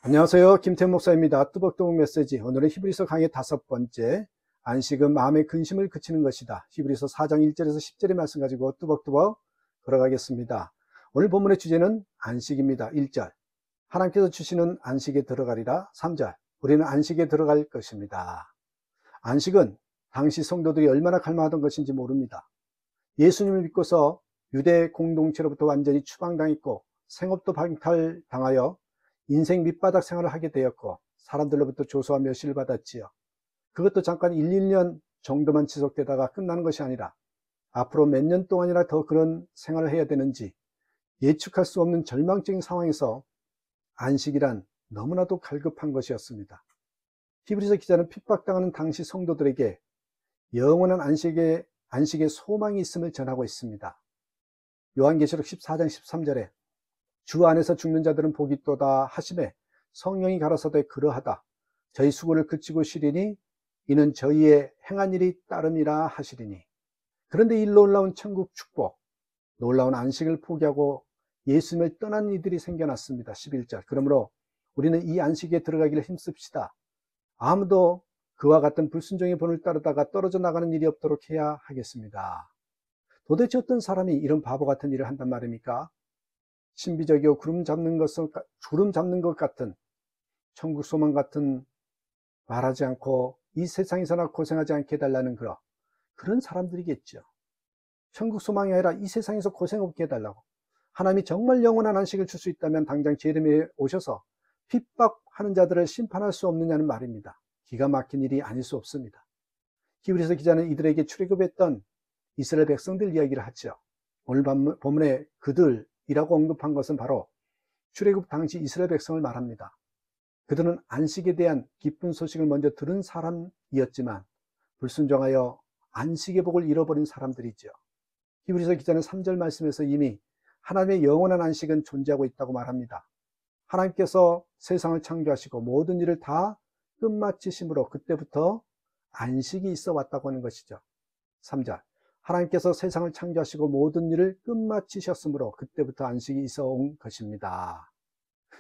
안녕하세요. 김태훈 목사입니다. 뚜벅뚜벅 메시지. 오늘은 히브리서 강의 5번째, 안식은 마음의 근심을 그치는 것이다. 히브리서 4장 1절에서 10절의 말씀 가지고 뚜벅뚜벅 걸어가겠습니다. 오늘 본문의 주제는 안식입니다. 1절, 하나님께서 주시는 안식에 들어가리라. 3절, 우리는 안식에 들어갈 것입니다. 안식은 당시 성도들이 얼마나 갈망하던 것인지 모릅니다. 예수님을 믿고서 유대 공동체로부터 완전히 추방당했고 생업도 박탈당하여 인생 밑바닥 생활을 하게 되었고 사람들로부터 조소와 멸시를 받았지요. 그것도 잠깐 1, 2년 정도만 지속되다가 끝나는 것이 아니라 앞으로 몇 년 동안이나 더 그런 생활을 해야 되는지 예측할 수 없는 절망적인 상황에서 안식이란 너무나도 갈급한 것이었습니다. 히브리서 기자는 핍박당하는 당시 성도들에게 영원한 안식의 소망이 있음을 전하고 있습니다. 요한계시록 14장 13절에 주 안에서 죽는 자들은 복이 있도다 하시매 성령이 가라사대 그러하다. 저희 수고를 그치고 쉬리니 이는 저희의 행한 일이 따름이라 하시리니. 그런데 이 놀라운 천국 축복, 놀라운 안식을 포기하고 예수님을 떠난 이들이 생겨났습니다. 11절. 그러므로 우리는 이 안식에 들어가기를 힘씁시다. 아무도 그와 같은 불순종의 본을 따르다가 떨어져 나가는 일이 없도록 해야 하겠습니다. 도대체 어떤 사람이 이런 바보 같은 일을 한단 말입니까? 신비적이고 구름 잡는 것 같은 천국 소망 같은 말하지 않고 이 세상에서나 고생하지 않게 해달라는 그런 사람들이겠죠. 천국 소망이 아니라 이 세상에서 고생 없게 해달라고. 하나님이 정말 영원한 안식을 줄 수 있다면 당장 제рем에 오셔서 핍박하는 자들을 심판할 수 없느냐는 말입니다. 기가 막힌 일이 아닐 수 없습니다. 히브리서 기자는 이들에게 출애굽했던 이스라엘 백성들 이야기를 하죠. 오늘 본문에 그들이라고 언급한 것은 바로 출애굽 당시 이스라엘 백성을 말합니다. 그들은 안식에 대한 기쁜 소식을 먼저 들은 사람이었지만 불순종하여 안식의 복을 잃어버린 사람들이죠. 히브리서 기자는 3절 말씀에서 이미 하나님의 영원한 안식은 존재하고 있다고 말합니다. 하나님께서 세상을 창조하시고 모든 일을 다 끝마치심으로 그때부터 안식이 있어 왔다고 하는 것이죠. 3절, 하나님께서 세상을 창조하시고 모든 일을 끝마치셨으므로 그때부터 안식이 있어 온 것입니다.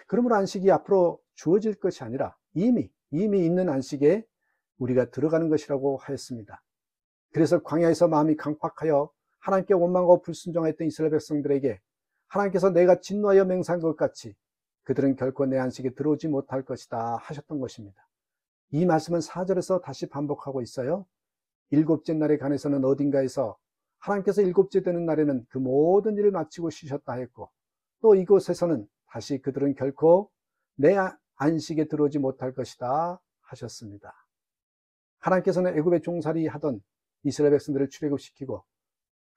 그러므로 안식이 앞으로 주어질 것이 아니라 이미 있는 안식에 우리가 들어가는 것이라고 하였습니다. 그래서 광야에서 마음이 강팍하여 하나님께 원망하고 불순종했던 이스라엘 백성들에게 하나님께서 내가 진노하여 맹세한 것 같이 그들은 결코 내 안식에 들어오지 못할 것이다 하셨던 것입니다. 이 말씀은 4절에서 다시 반복하고 있어요. 일곱째 날에 관해서는 어딘가에서 하나님께서 일곱째 되는 날에는 그 모든 일을 마치고 쉬셨다 했고, 또 이곳에서는 다시 그들은 결코 내 안식에 들어오지 못할 것이다 하셨습니다. 하나님께서는 애굽에 종살이 하던 이스라엘 백성들을 출애굽시키고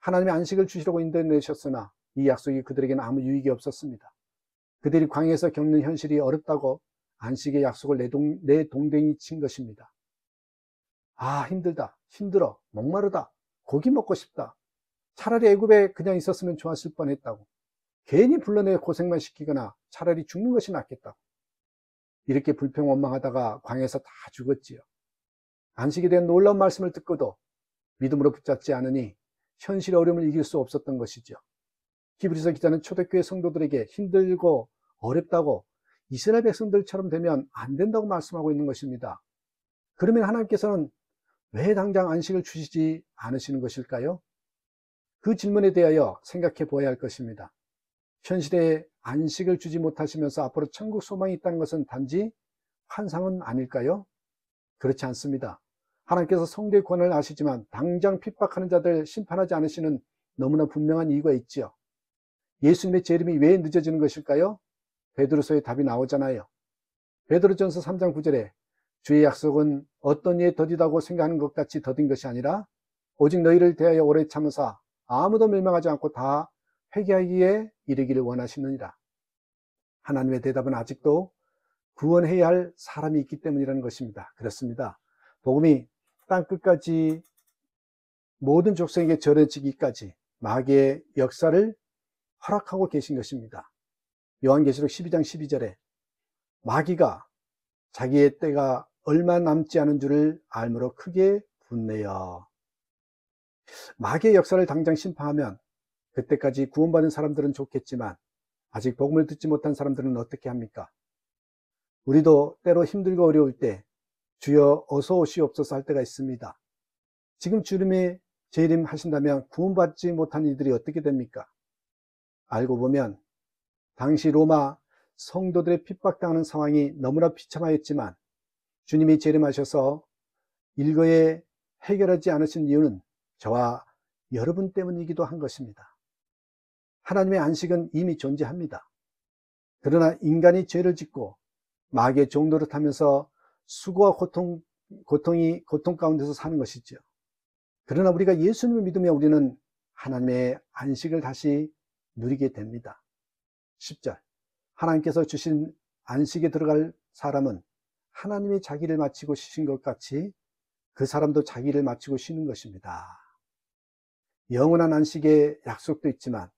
하나님의 안식을 주시려고 인도내셨으나 이 약속이 그들에게는 아무 유익이 없었습니다. 그들이 광야에서 겪는 현실이 어렵다고 안식의 약속을 내동댕이 친 것입니다. 아, 힘들어, 목마르다, 고기 먹고 싶다. 차라리 애굽에 그냥 있었으면 좋았을 뻔했다고. 괜히 불러내 고생만 시키거나 차라리 죽는 것이 낫겠다고. 이렇게 불평원망하다가 광야에서 다 죽었지요. 안식에 대한 놀라운 말씀을 듣고도 믿음으로 붙잡지 않으니 현실의 어려움을 이길 수 없었던 것이죠. 히브리서 기자는 초대교회 성도들에게 힘들고 어렵다고 이스라엘 백성들처럼 되면 안 된다고 말씀하고 있는 것입니다. 그러면 하나님께서는 왜 당장 안식을 주시지 않으시는 것일까요? 그 질문에 대하여 생각해 보아야 할 것입니다. 현실에 안식을 주지 못하시면서 앞으로 천국 소망이 있다는 것은 단지 환상은 아닐까요? 그렇지 않습니다. 하나님께서 성도의 권한을 아시지만 당장 핍박하는 자들 심판하지 않으시는 너무나 분명한 이유가 있지요. 예수님의 재림이 왜 늦어지는 것일까요? 베드로서의 답이 나오잖아요. 베드로전서 3장 9절에 주의 약속은 어떤 이에 더디다고 생각하는 것 같이 더딘 것이 아니라 오직 너희를 대하여 오래 참으사 아무도 멸망하지 않고 다 회개하기에 이르기를 원하시느니라. 하나님의 대답은 아직도 구원해야 할 사람이 있기 때문이라는 것입니다. 그렇습니다. 복음이 땅끝까지 모든 족속에게 전해지기까지 마귀의 역사를 허락하고 계신 것입니다. 요한계시록 12장 12절에 마귀가 자기의 때가 얼마 남지 않은 줄을 알므로 크게 분내어. 마귀의 역사를 당장 심판하면 그때까지 구원받은 사람들은 좋겠지만 아직 복음을 듣지 못한 사람들은 어떻게 합니까? 우리도 때로 힘들고 어려울 때 주여 어서 오시옵소서 할 때가 있습니다. 지금 주님의 재림 하신다면 구원받지 못한 이들이 어떻게 됩니까? 알고 보면 당시 로마 성도들의 핍박당하는 상황이 너무나 비참하였지만 주님이 재림하셔서 일거에 해결하지 않으신 이유는 저와 여러분 때문이기도 한 것입니다. 하나님의 안식은 이미 존재합니다. 그러나 인간이 죄를 짓고 마귀의 종노릇 하면서 수고와 고통 가운데서 사는 것이죠. 그러나 우리가 예수님을 믿으며 우리는 하나님의 안식을 다시 누리게 됩니다. 10절 하나님께서 주신 안식에 들어갈 사람은 하나님이 자기를 마치고 쉬신 것 같이 그 사람도 자기를 마치고 쉬는 것입니다. 영원한 안식의 약속도 있지만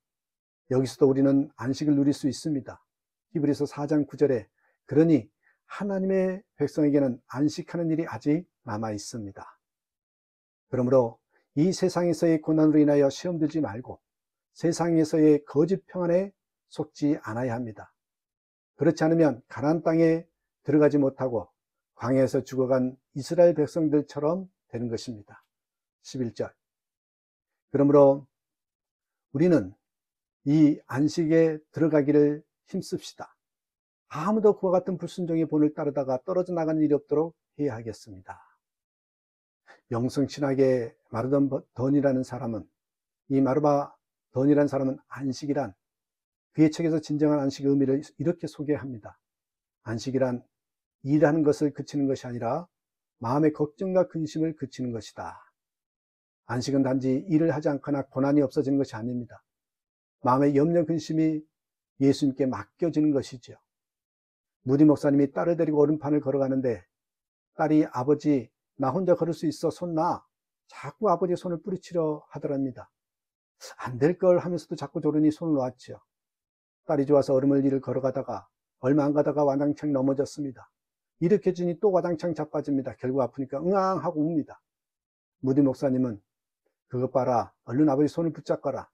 여기서도 우리는 안식을 누릴 수 있습니다. 히브리서 4장 9절에 그러니 하나님의 백성에게는 안식하는 일이 아직 남아 있습니다. 그러므로 이 세상에서의 고난으로 인하여 시험 들지 말고 세상에서의 거짓 평안에 속지 않아야 합니다. 그렇지 않으면 가나안 땅에 들어가지 못하고 광야에서 죽어간 이스라엘 백성들처럼 되는 것입니다. 11절 그러므로 우리는 이 안식에 들어가기를 힘씁시다. 아무도 그와 같은 불순종의 본을 따르다가 떨어져 나가는 일이 없도록 해야 하겠습니다. 영성신학의 마르바던이라는 사람은 이 마르바던이라는 사람은 안식이란 그의 책에서 진정한 안식의 의미를 이렇게 소개합니다. 안식이란 일하는 것을 그치는 것이 아니라 마음의 걱정과 근심을 그치는 것이다. 안식은 단지 일을 하지 않거나 고난이 없어지는 것이 아닙니다. 마음의 염려 근심이 예수님께 맡겨지는 것이죠. 무디 목사님이 딸을 데리고 오른판을 걸어가는데 딸이 아버지 나 혼자 걸을 수 있어 손 놔. 자꾸 아버지의 손을 뿌리치려 하더랍니다. 안 될 걸 하면서도 자꾸 조르니 손을 놓았죠. 딸이 좋아서 얼음을 위를 걸어가다가 얼마 안 가다가 와당창 넘어졌습니다. 일으켜주니 또 와당창 자빠집니다. 결국 아프니까 응앙 하고 웁니다. 무디 목사님은 그것 봐라 얼른 아버지 손을 붙잡거라.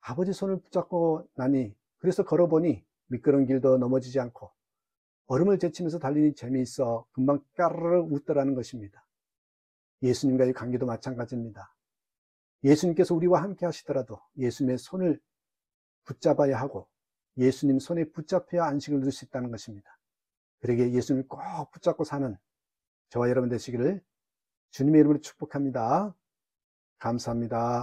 아버지 손을 붙잡고 나니 그래서 걸어보니 미끄러운 길도 넘어지지 않고 얼음을 제치면서 달리니 재미있어 금방 까르르 웃더라는 것입니다. 예수님과의 관계도 마찬가지입니다. 예수님께서 우리와 함께 하시더라도 예수님의 손을 붙잡아야 하고 예수님 손에 붙잡혀야 안식을 누릴 수 있다는 것입니다. 그러기에 예수님을 꼭 붙잡고 사는 저와 여러분 되시기를 주님의 이름으로 축복합니다. 감사합니다.